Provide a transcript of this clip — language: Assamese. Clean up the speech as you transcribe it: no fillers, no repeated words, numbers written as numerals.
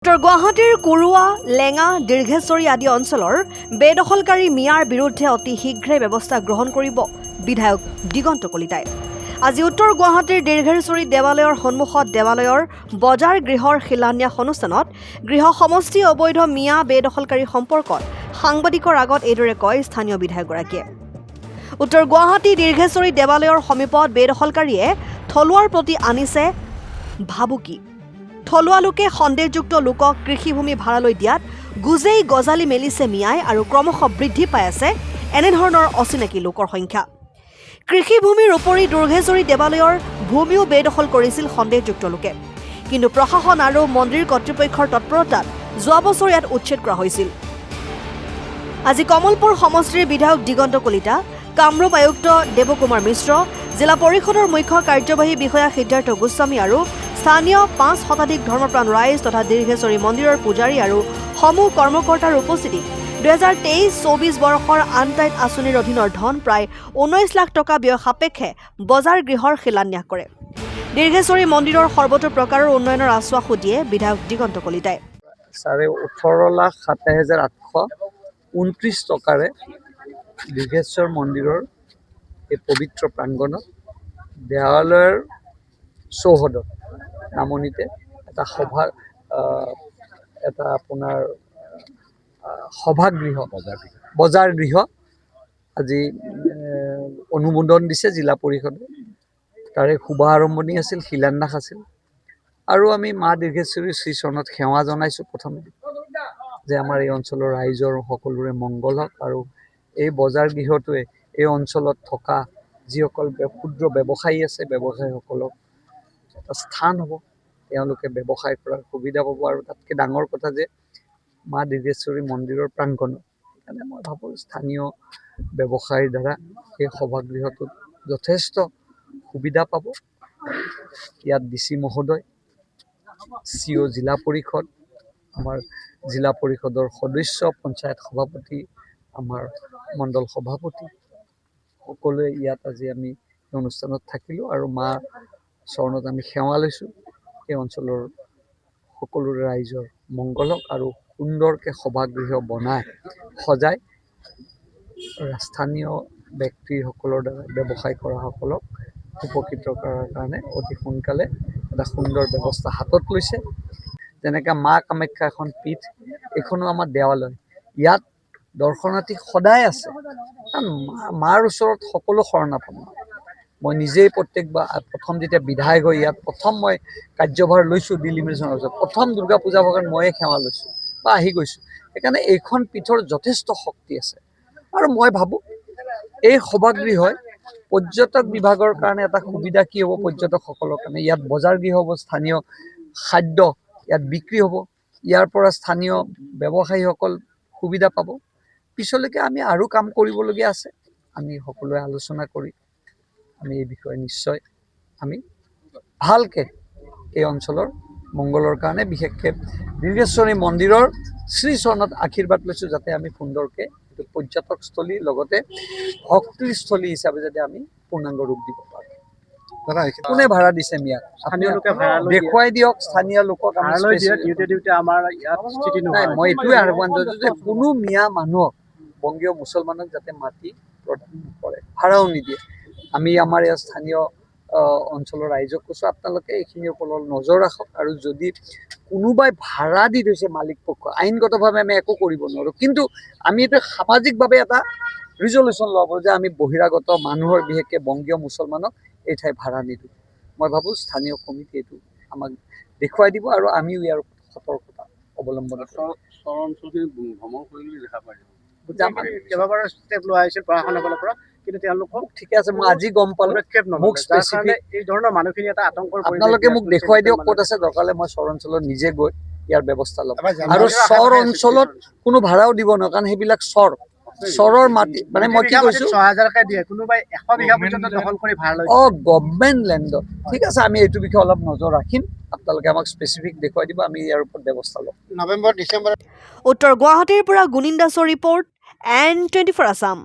উত্তৰ গুৱাহাটীৰ কুৰুৱা, লেঙা, দীৰ্ঘেশ্বৰী আদি অঞ্চলৰ বেদখলকাৰী মিয়াৰ বিৰুদ্ধে অতি শীঘ্ৰে ব্যৱস্থা গ্ৰহণ কৰিব বিধায়ক দিগন্ত কলিতাই। আজি উত্তৰ গুৱাহাটীৰ দীৰ্ঘেশ্বৰী দেৱালয়ৰ সন্মুখত দেৱালয়ৰ বজাৰ গৃহৰ শিলান্যাস অনুষ্ঠানত গৃহ সমষ্টি অবৈধ মিয়া বেদখলকাৰী সম্পৰ্কত সাংবাদিকৰ আগত এইদৰে কয় স্থানীয় বিধায়কগৰাকীয়ে। উত্তৰ গুৱাহাটী দীৰ্ঘেশ্বৰী দেৱালয়ৰ সমীপত বেদখলকাৰীয়ে থলুৱাৰ প্ৰতি আনিছে ভাবুকি। থলুৱা লোকে সন্দেহযুক্ত লোকক কৃষিভূমি ভাড়ালৈ দিয়াত গুজেই গজালি মেলিছে মিয়াই আৰু ক্ৰমশ বৃদ্ধি পাই আছে এনেধৰণৰ অচিনাকি লোকৰ সংখ্যা। কৃষিভূমিৰ উপৰি দীৰ্ঘেশ্বৰী দেৱালয়ৰ ভূমিও বেদখল কৰিছিল সন্দেহযুক্ত লোকে। কিন্তু প্ৰশাসন আৰু মন্দিৰ কৰ্তৃপক্ষৰ তৎপৰতাত যোৱা বছৰ ইয়াত উচ্ছেদ কৰা হৈছিল। আজি কমলপুৰ সমষ্টিৰ বিধায়ক দিগন্ত কলিতা, কামৰূপ আয়ুক্ত দেৱকুমাৰ মিশ্ৰ, জিলা পৰিষদৰ মুখ্য কাৰ্যবাহী বিষয়া সিদ্ধাৰ্থ গোস্বামী আৰু স্থানীয় ৫ শতাধিক ধৰ্মপ্ৰাণ ৰাইজ তথা দীৰ্ঘেশ্বৰী মন্দিৰৰ পূজাৰী আৰু সমূহ কৰ্মকৰ্তাৰ উপস্থিতিত ২০২৩-২৪ বৰ্ষৰ আনটাইড আঁচনিৰ অধীনৰ ধন প্ৰায় ১৯ লাখ টকা ব্যয় সাপেক্ষে বজাৰ গৃহৰ শিলান্যাস কৰে। দীৰ্ঘেশ্বৰী মন্দিৰৰ সৰ্বতো প্ৰকাৰৰ উন্নয়নৰ আশ্বাসো দিয়ে বিধায়ক দিগন্ত কলিতাই। ১৮,২৭,৮২৯ টকাৰে দীৰ্ঘেশ্বৰ মন্দিৰৰ এই পবিত্ৰ প্ৰাংগণত দেৱালয়ৰ চৌহদত নামনিতে এটা আপোনাৰ সভাগৃহ বজাৰ গৃহ আজি অনুমোদন দিছে জিলা পৰিষদে। তাৰে শুভ আৰম্ভণি আছিল, শিলান্যাস আছিল আৰু আমি মা দীৰ্ঘেশ্বৰী শ্ৰীচৰণত সেৱা জনাইছোঁ প্ৰথমে যে আমাৰ এই অঞ্চলৰ ৰাইজৰ সকলোৰে মংগল হওক আৰু এই বজাৰ গৃহটোৱে এই অঞ্চলত থকা যিসকল ক্ষুদ্ৰ ব্যৱসায়ী আছে ব্যৱসায়ীসকলক এটা স্থান হ'ব, তেওঁলোকে ব্যৱসায় কৰাৰ সুবিধা পাব আৰু তাতকৈ ডাঙৰ কথা যে মা দীৰ্ঘেশ্বৰী মন্দিৰৰ প্ৰাংগণত। সেইকাৰণে মই ভাবোঁ স্থানীয় ব্যৱসায়ীৰ দ্বাৰা এই সভাগৃহটোত যথেষ্ট সুবিধা পাব। ইয়াত DC মহোদয়, CO জিলা পৰিষদ, আমাৰ জিলা পৰিষদৰ সদস্য, পঞ্চায়ত সভাপতি, আমাৰ মণ্ডল সভাপতি সকলোৱে ইয়াত আজি আমি অনুষ্ঠানত থাকিলোঁ আৰু মা চৰণত আমি সেৱা লৈছোঁ। এই অঞ্চলৰ সকলোৰে ৰাইজৰ মংগল হওক আৰু সুন্দৰকৈ সভাগৃহ বনাই সজাই স্থানীয় ব্যক্তিসকলৰ দ্বাৰা ব্যৱসায় কৰাসকলক উপকৃত কৰাৰ কাৰণে অতি সোনকালে এটা সুন্দৰ ব্যৱস্থা হাতত লৈছে। যেনেকৈ মা কামাখ্যা এখন পীঠ, এইখনো আমাৰ দেৱালয়, ইয়াত দৰ্শনাৰ্থী সদায় আছে কাৰণ মাৰ ওচৰত সকলো শৰণাপন্ন। মই নিজেই প্ৰথম যেতিয়া বিধায়ক হৈ ইয়াত প্ৰথম মই কাৰ্যভাৰ লৈছোঁ দিল্লী মিছনৰ ওচৰত, প্ৰথম দুৰ্গা পূজা ভাগত ময়ে সেৱা লৈছোঁ বা আহি গৈছোঁ। সেইকাৰণে এইখন পীঠৰ যথেষ্ট শক্তি আছে আৰু মই ভাবোঁ এই সভাগৃহই পৰ্যটক বিভাগৰ কাৰণে এটা সুবিধা কি হ'ব, পৰ্যটকসকলৰ কাৰণে ইয়াত বজাৰ গৃহ হ'ব, স্থানীয় খাদ্য ইয়াত বিক্ৰী হ'ব, ইয়াৰ পৰা স্থানীয় ব্যৱসায়ীসকল সুবিধা পাব। পিছলৈকে আমি আৰু কাম কৰিবলগীয়া আছে, আমি সকলোৱে আলোচনা কৰি আমি এই বিষয়ে নিশ্চয় আমি ভালকৈ এই অঞ্চলৰ মংগলৰ কাৰণে বিশেষকৈ দীৰ্ঘেশ্বৰী মন্দিৰৰ শ্ৰীচৰণত আশীৰ্বাদ লৈছোঁ যাতে আমি সুন্দৰকৈ এইটো পৰ্যটকস্থলীৰ লগতে ভক্তিস্থলী হিচাপে যাতে আমি পূৰ্ণাংগ ৰূপ দিব পাৰোঁ। কোনে ভাড়া দিছে মিয়াক? দেখুৱাই দিয়ক স্থানীয় লোকক। নাই, মই এইটোৱে আহ্বান জনাইছোঁ যে কোনো মিয়া মানুহক, বংগীয় মুছলমানক যাতে মাটি প্ৰদান নকৰে, ভাড়াও নিদিয়ে। আমি আমাৰ ইয়াৰ স্থানীয় অঞ্চলৰ ৰাইজক কৈছোঁ আপোনালোকে এইখিনিৰ ওপৰত নজৰ ৰাখক আৰু যদি কোনোবাই ভাড়া দি থৈছে মালিক পক্ষ, আইনগতভাৱে আমি একো কৰিব নোৱাৰোঁ, কিন্তু আমি এইটো সামাজিকভাৱে এটা ৰিজলিউশ্যন ল'ব যে আমি বহিৰাগত মানুহৰ বিশেষকৈ বংগীয় মুছলমানক এই ঠাই ভাড়া নিদিওঁ। মই ভাবোঁ স্থানীয় কমিটি এইটো আমাক দেখুৱাই দিব আৰু আমিও ইয়াৰ সতৰ্কতা অৱলম্বন কৰোঁ। ভ্ৰমণ কৰিবলৈ দেখা পায় কেইবাবাৰো ষ্টেপ লোৱা হৈছিল প্ৰশাসনৰ পৰা, কিন্তু তেওঁলোকক ঠিকে আছে, মই আজি গম পালোঁ। মোক স্পেচিফিক এই ধৰণৰ মানুহখিনি এটা আতংকৰ আপোনালোকে মোক দেখুৱাই দিয়ক ক'ত আছে, দৰকাৰ হ'লে মই চৰ অঞ্চলত নিজে গৈ ইয়াৰ ব্যৱস্থা ল'ম। আৰু চৰ অঞ্চলত কোনো ভাড়াও দিব নোৱাৰে কাৰণ সেইবিলাক চৰৰ মাটি, মানে মই কি কৈছোঁ, ৬,০০০কে দিয়ে, কোনোবাই ১০০ বিঘা পৰ্যন্ত দখল কৰি ভাড়া লয়। গভৰ্ণমেণ্ট লেণ্ডত। ঠিক আছে, আমি এইটো বিষয়ে অলপ নজৰ ৰাখিম, আপোনালোকে আমাক স্পেচিফিক দেখুৱাই দিব, আমি ইয়াৰ ওপৰত ব্যৱস্থা ল'ম। নৱেম্বৰ ডিচেম্বৰ। উত্তৰ গুৱাহাটীৰ পৰা গুণিন দাসৰ ৰিপৰ্ট, N24 আছাম।